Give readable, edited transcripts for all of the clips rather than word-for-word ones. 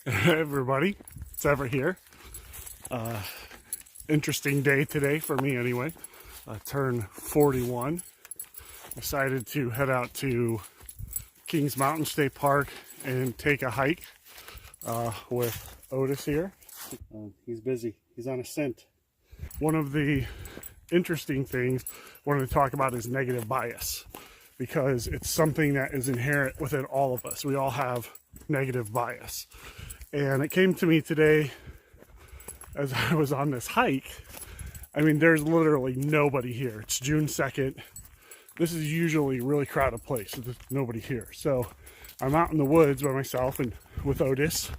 Hey everybody, it's Everett here. Interesting day today for me anyway. I turned 41. Decided to head out to Kings Mountain State Park and take a hike with Otis here. He's busy. He's on a scent. One of the interesting things I wanted to talk about is negative bias, because it's something that is inherent within all of us. We all have negative bias. And it came to me today as I was on this hike. I mean, there's literally nobody here. It's June 2nd. This is usually a really crowded place. There's nobody here. So I'm out in the woods by myself and with Otis.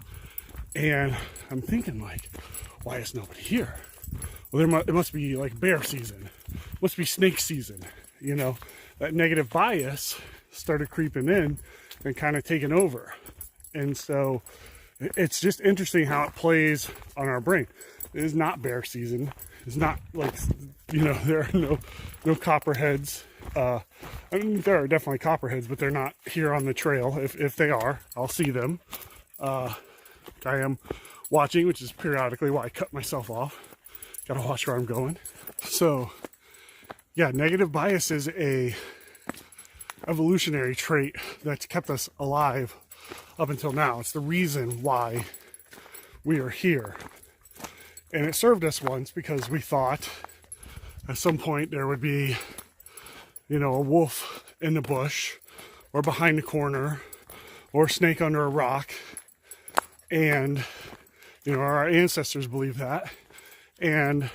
And I'm thinking, like, why is nobody here? Well, it must be like bear season. It must be snake season. You know, that negative bias started creeping in and kind of taking over. And so it's just interesting how it plays on our brain. It is not bear season. It's not like, you know, there are no copperheads. I mean, there are definitely copperheads, but they're not here on the trail. If they are, I'll see them. I am watching, which is periodically why I cut myself off. Gotta watch where I'm going. So, yeah, negative bias is a evolutionary trait that's kept us alive up until now. It's the reason why we are here. And it served us once because we thought at some point there would be, you know, a wolf in the bush or behind the corner or a snake under a rock. And, you know, our ancestors believed that. And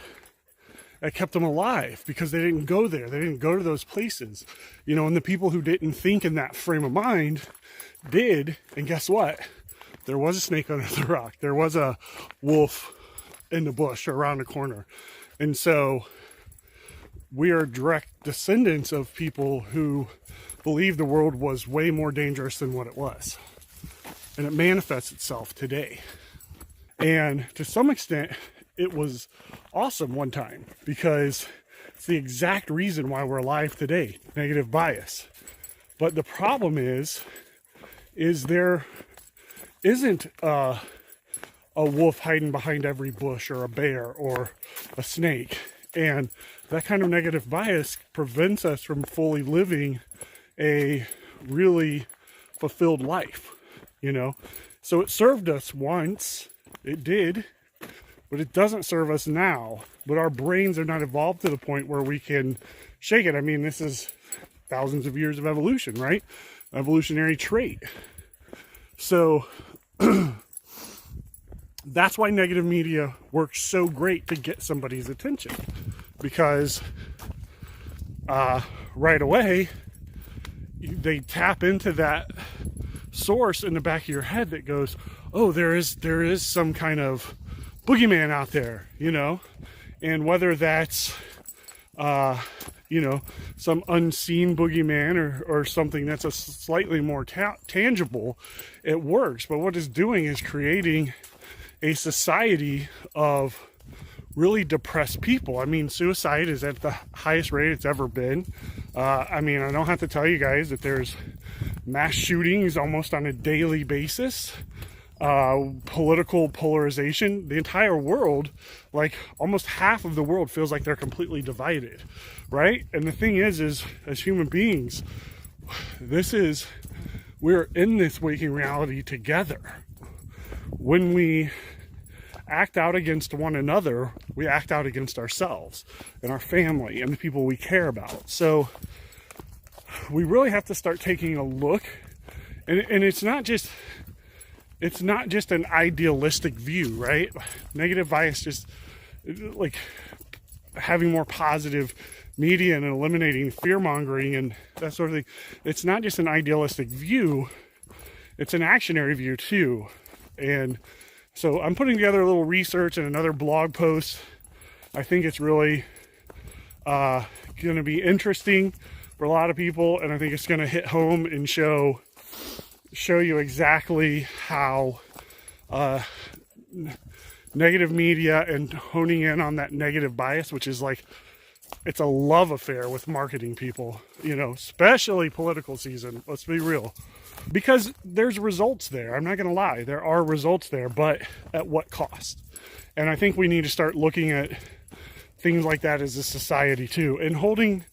it kept them alive because they didn't go there. They didn't go to those places. You know, and the people who didn't think in that frame of mind did. And guess what? There was a snake under the rock. There was a wolf in the bush or around the corner. And so we are direct descendants of people who believed the world was way more dangerous than what it was. And it manifests itself today. And to some extent, it was awesome one time because it's the exact reason why we're alive today, negative bias. But the problem is there isn't a wolf hiding behind every bush or a bear or a snake. And that kind of negative bias prevents us from fully living a really fulfilled life, you know? So it served us once, it did, but it doesn't serve us now. But our brains are not evolved to the point where we can shake it. I mean, this is thousands of years of evolution, right? Evolutionary trait. So that's why negative media works so great to get somebody's attention, because right away they tap into that source in the back of your head that goes, oh, there is some kind of boogeyman out there, you know. And whether that's you know, some unseen boogeyman or something that's a slightly more tangible, it works. But what it's doing is creating a society of really depressed people. I mean, suicide is at the highest rate it's ever been. I mean, I don't have to tell you guys that there's mass shootings almost on a daily basis. Political polarization. The entire world, like almost half of the world, feels like they're completely divided, right? And the thing is as human beings, we're in this waking reality together. When we act out against one another, we act out against ourselves and our family and the people we care about. So we really have to start taking a look, and it's not just an idealistic view, right? Negative bias, just like having more positive media and eliminating fear mongering and that sort of thing. It's not just an idealistic view, it's an actionary view too. And so I'm putting together a little research and another blog post. I think it's really going to be interesting for a lot of people, and I think it's going to hit home and show you exactly how negative media and honing in on that negative bias, which is like, it's a love affair with marketing people, you know, especially political season. Let's be real. because there's results there. I'm not going to lie. There are results there, but at what cost? And I think we need to start looking at things like that as a society too, and holding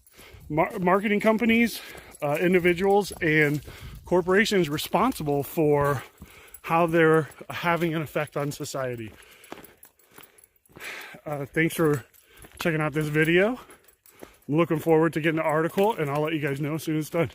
marketing companies, individuals, and corporations responsible for how they're having an effect on society. Thanks for checking out this video. I'm looking forward to getting the article, and I'll let you guys know as soon as it's done.